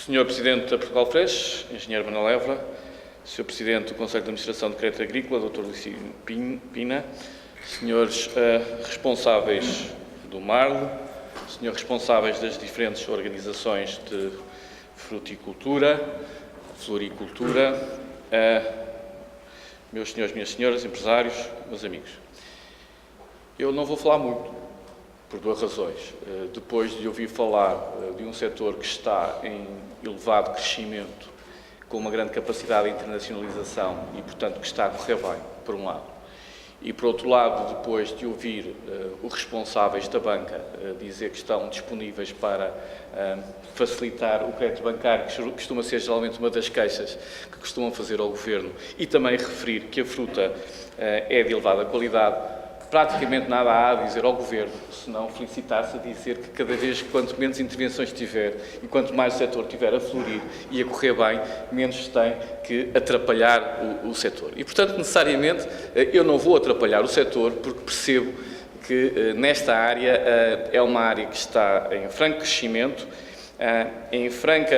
Senhor Presidente da Portugal Fresh, Engenheiro Manuel Évora, Senhor Presidente do Conselho de Administração de Crédito Agrícola, Dr. Licínio Pina, Senhores responsáveis do MARL, Senhores responsáveis das diferentes organizações de fruticultura, floricultura, meus senhores, minhas senhoras, empresários, meus amigos. Eu não vou falar muito, por duas razões. Depois de ouvir falar de um setor que está em elevado crescimento, com uma grande capacidade de internacionalização e, portanto, que está a correr bem, por um lado. E, por outro lado, depois de ouvir os responsáveis da banca dizer que estão disponíveis para facilitar o crédito bancário, que costuma ser geralmente uma das queixas que costumam fazer ao Governo, e também referir que a fruta é de elevada qualidade, praticamente nada há a dizer ao Governo, senão felicitar-se a dizer que cada vez, quanto menos intervenções tiver e quanto mais o setor tiver a florir e a correr bem, menos tem que atrapalhar o setor. E, portanto, necessariamente, eu não vou atrapalhar o setor porque percebo que nesta área é uma área que está em franco crescimento, em franca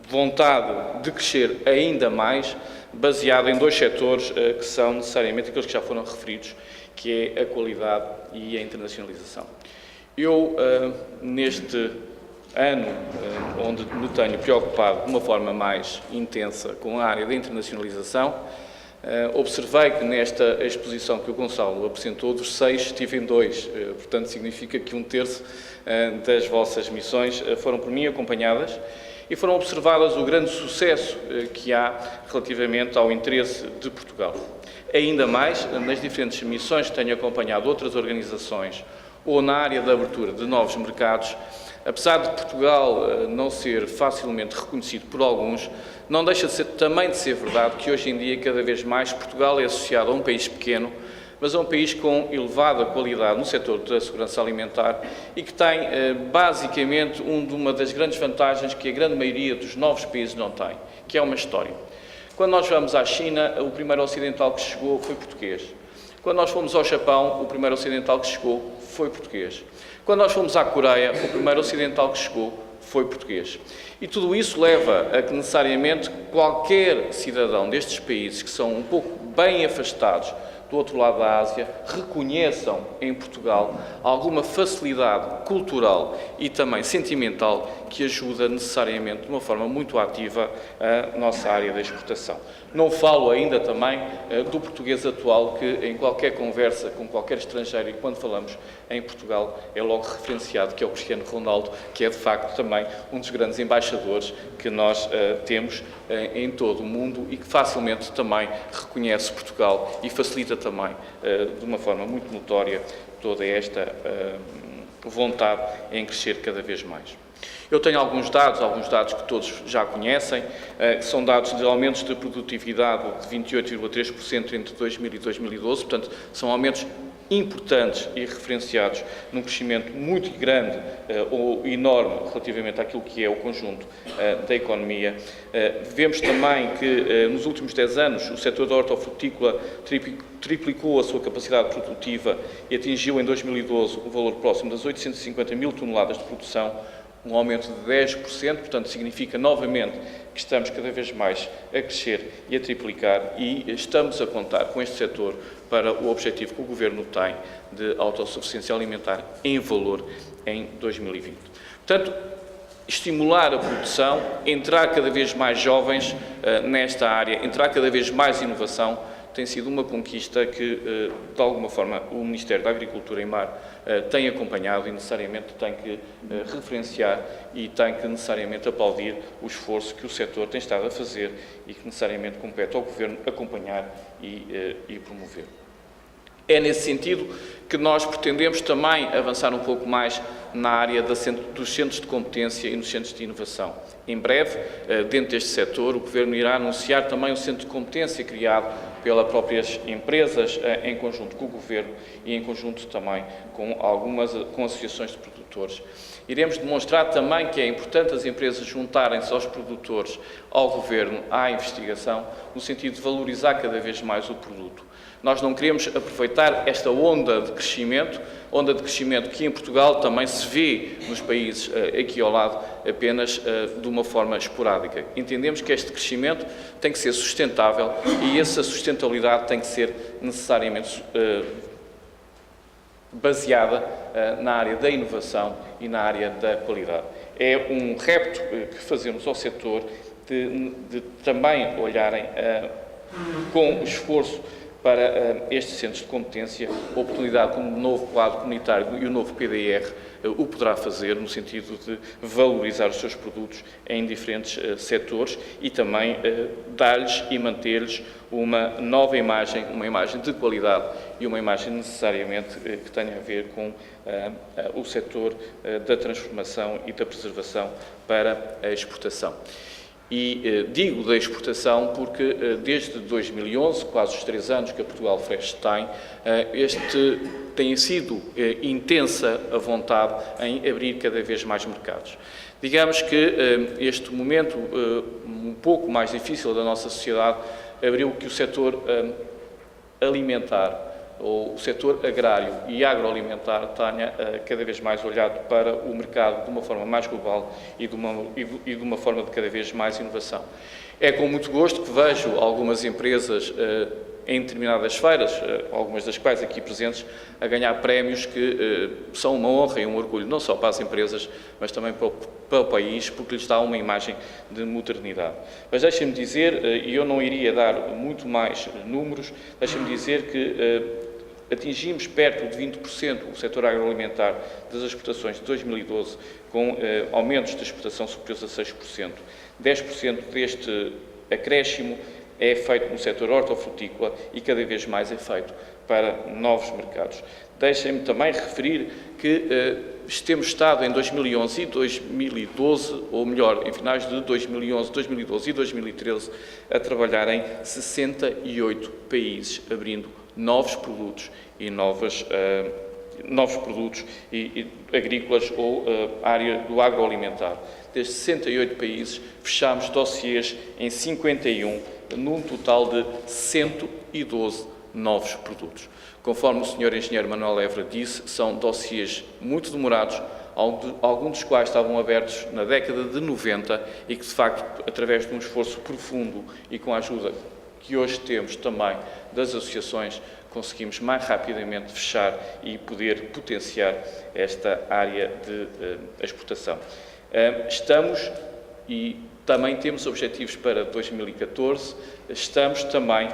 vontade de crescer ainda mais, baseado em dois setores que são necessariamente aqueles que já foram referidos, que é a qualidade e a internacionalização. Eu, neste ano, onde me tenho preocupado de uma forma mais intensa com a área da internacionalização, observei que nesta exposição que o Gonçalo apresentou, dos 6 estive em 2, portanto significa que 1/3 das vossas missões foram por mim acompanhadas e foram observadas o grande sucesso que há relativamente ao interesse de Portugal. Ainda mais, nas diferentes missões que tenho acompanhado outras organizações ou na área da abertura de novos mercados, apesar de Portugal não ser facilmente reconhecido por alguns, não deixa também de ser verdade que hoje em dia, cada vez mais, Portugal é associado a um país pequeno, mas é um país com elevada qualidade no setor da segurança alimentar e que tem, basicamente, uma das grandes vantagens que a grande maioria dos novos países não tem, que é uma história. Quando nós vamos à China, o primeiro ocidental que chegou foi português. Quando nós fomos ao Japão, o primeiro ocidental que chegou foi português. Quando nós fomos à Coreia, o primeiro ocidental que chegou foi português. E tudo isso leva a que, necessariamente, qualquer cidadão destes países que são um pouco bem afastados do outro lado da Ásia, reconheçam em Portugal alguma facilidade cultural e também sentimental que ajuda necessariamente de uma forma muito ativa a nossa área da exportação. Não falo ainda também do português atual, que em qualquer conversa com qualquer estrangeiro, e quando falamos em Portugal, é logo referenciado, que é o Cristiano Ronaldo, que é de facto também um dos grandes embaixadores que nós temos em todo o mundo e que facilmente também reconhece Portugal e facilita também, de uma forma muito notória, toda esta vontade em crescer cada vez mais. Eu tenho alguns dados que todos já conhecem, que são dados de aumentos de produtividade de 28,3% entre 2000 e 2012, portanto, são aumentos importantes e referenciados num crescimento muito grande ou enorme relativamente àquilo que é o conjunto da economia. Vemos também que nos últimos 10 anos o setor da hortofrutícola triplicou a sua capacidade produtiva e atingiu em 2012 o valor próximo das 850 mil toneladas de produção, um aumento de 10%, portanto significa novamente que estamos cada vez mais a crescer e a triplicar e estamos a contar com este setor para o objetivo que o Governo tem de autossuficiência alimentar em valor em 2020. Portanto, estimular a produção, entrar cada vez mais jovens nesta área, entrar cada vez mais inovação, tem sido uma conquista que, de alguma forma, o Ministério da Agricultura e Mar tem acompanhado e necessariamente tem que referenciar e tem que necessariamente aplaudir o esforço que o setor tem estado a fazer e que necessariamente compete ao Governo acompanhar e promover. É nesse sentido que nós pretendemos também avançar um pouco mais na área dos centros de competência e nos centros de inovação. Em breve, dentro deste setor, o Governo irá anunciar também um centro de competência criado pelas próprias empresas, em conjunto com o Governo e em conjunto também com associações de produtores. Iremos demonstrar também que é importante as empresas juntarem-se aos produtores, ao Governo, à investigação, no sentido de valorizar cada vez mais o produto. Nós não queremos aproveitar esta onda de crescimento que em Portugal também se vê nos países aqui ao lado apenas de uma forma esporádica. Entendemos que este crescimento tem que ser sustentável e essa sustentabilidade tem que ser necessariamente baseada na área da inovação e na área da qualidade. É um repto que fazemos ao setor de também olharem com esforço para estes centros de competência, a oportunidade como o novo quadro comunitário e o novo PDR o poderá fazer no sentido de valorizar os seus produtos em diferentes setores e também dar-lhes e manter-lhes uma nova imagem, uma imagem de qualidade e uma imagem necessariamente que tenha a ver com o setor da transformação e da preservação para a exportação. E digo da exportação porque desde 2011, quase os 3 anos que a Portugal Fresh tem, tem sido intensa a vontade em abrir cada vez mais mercados. Digamos que este momento um pouco mais difícil da nossa sociedade abriu que o setor alimentar ou o setor agrário e agroalimentar tenha cada vez mais olhado para o mercado de uma forma mais global e de uma forma de cada vez mais inovação. É com muito gosto que vejo algumas empresas em determinadas feiras, algumas das quais aqui presentes, a ganhar prémios que são uma honra e um orgulho, não só para as empresas, mas também para o país, porque lhes dá uma imagem de modernidade. Mas deixem-me dizer, e eu não iria dar muito mais números, deixem-me dizer que atingimos perto de 20% o setor agroalimentar das exportações de 2012, com aumentos de exportação superiores a 6%. 10% deste acréscimo é feito no setor hortofrutícola e cada vez mais é feito para novos mercados. Deixem-me também referir que temos estado em 2011 e 2012, ou melhor, em finais de 2011, 2012 e 2013, a trabalhar em 68 países, abrindo novos produtos e novos produtos agrícolas ou área do agroalimentar. Desde 68 países, fechámos dossiês em 51, num total de 112 novos produtos. Conforme o Sr. Engenheiro Manuel Évora disse, são dossiês muito demorados, alguns dos quais estavam abertos na década de 90 e que, de facto, através de um esforço profundo e com a ajuda que hoje temos também das associações, conseguimos mais rapidamente fechar e poder potenciar esta área de exportação. Estamos e também temos objetivos para 2014, estamos também,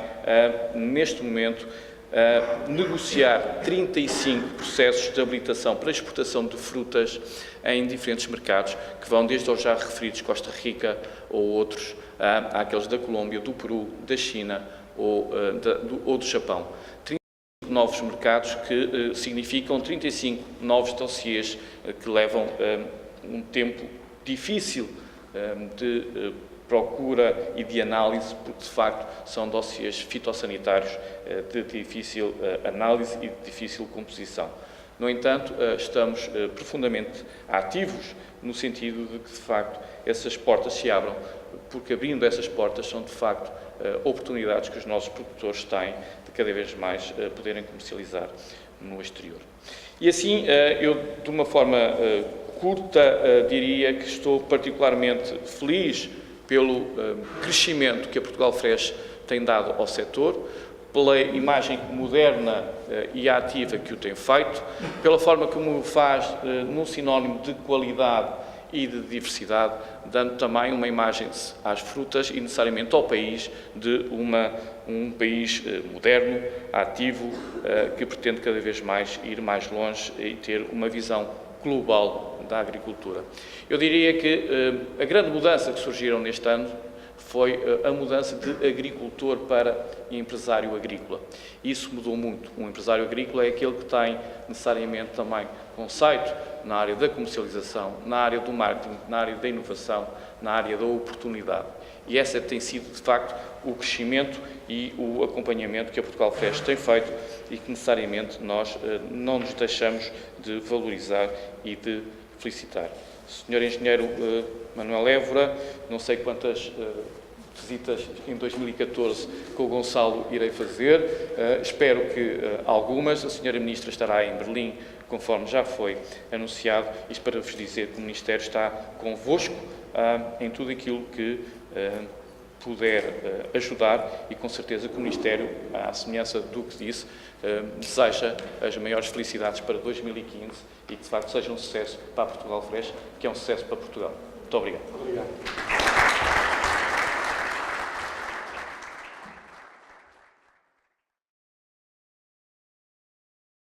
neste momento, a negociar 35 processos de habilitação para exportação de frutas em diferentes mercados, que vão desde aos já referidos Costa Rica ou outros, àqueles da Colômbia, do Peru, da China ou do Japão. 35 novos mercados que significam 35 novos dossiês que levam um tempo difícil de procura e de análise, porque de facto são dossiês fitossanitários de difícil análise e de difícil composição. No entanto, estamos profundamente ativos no sentido de que de facto essas portas se abram, porque abrindo essas portas são de facto oportunidades que os nossos produtores têm de cada vez mais poderem comercializar no exterior. E assim, eu de uma forma curta diria que estou particularmente feliz pelo crescimento que a Portugal Fresh tem dado ao setor, pela imagem moderna e ativa que o tem feito, pela forma como o faz num sinónimo de qualidade e de diversidade, dando também uma imagem às frutas e necessariamente ao país de um país moderno, ativo, que pretende cada vez mais ir mais longe e ter uma visão global da agricultura. Eu diria que a grande mudança que surgiram neste ano foi a mudança de agricultor para empresário agrícola. Isso mudou muito. Um empresário agrícola é aquele que tem necessariamente também conceito na área da comercialização, na área do marketing, na área da inovação, na área da oportunidade. E essa tem sido, de facto, o crescimento e o acompanhamento que a Portugal Fresh tem feito e que necessariamente nós não nos deixamos de valorizar e de felicitar. Sr. Engenheiro Manuel Évora, não sei quantas visitas em 2014 com o Gonçalo irei fazer. Espero que algumas. A Sra. Ministra estará em Berlim, conforme já foi anunciado, isto para vos dizer que o Ministério está convosco em tudo aquilo que puder ajudar e com certeza que o Ministério, à semelhança do que disse, deseja as maiores felicidades para 2015 e que de facto seja um sucesso para Portugal Fresh, que é um sucesso para Portugal. Muito obrigado.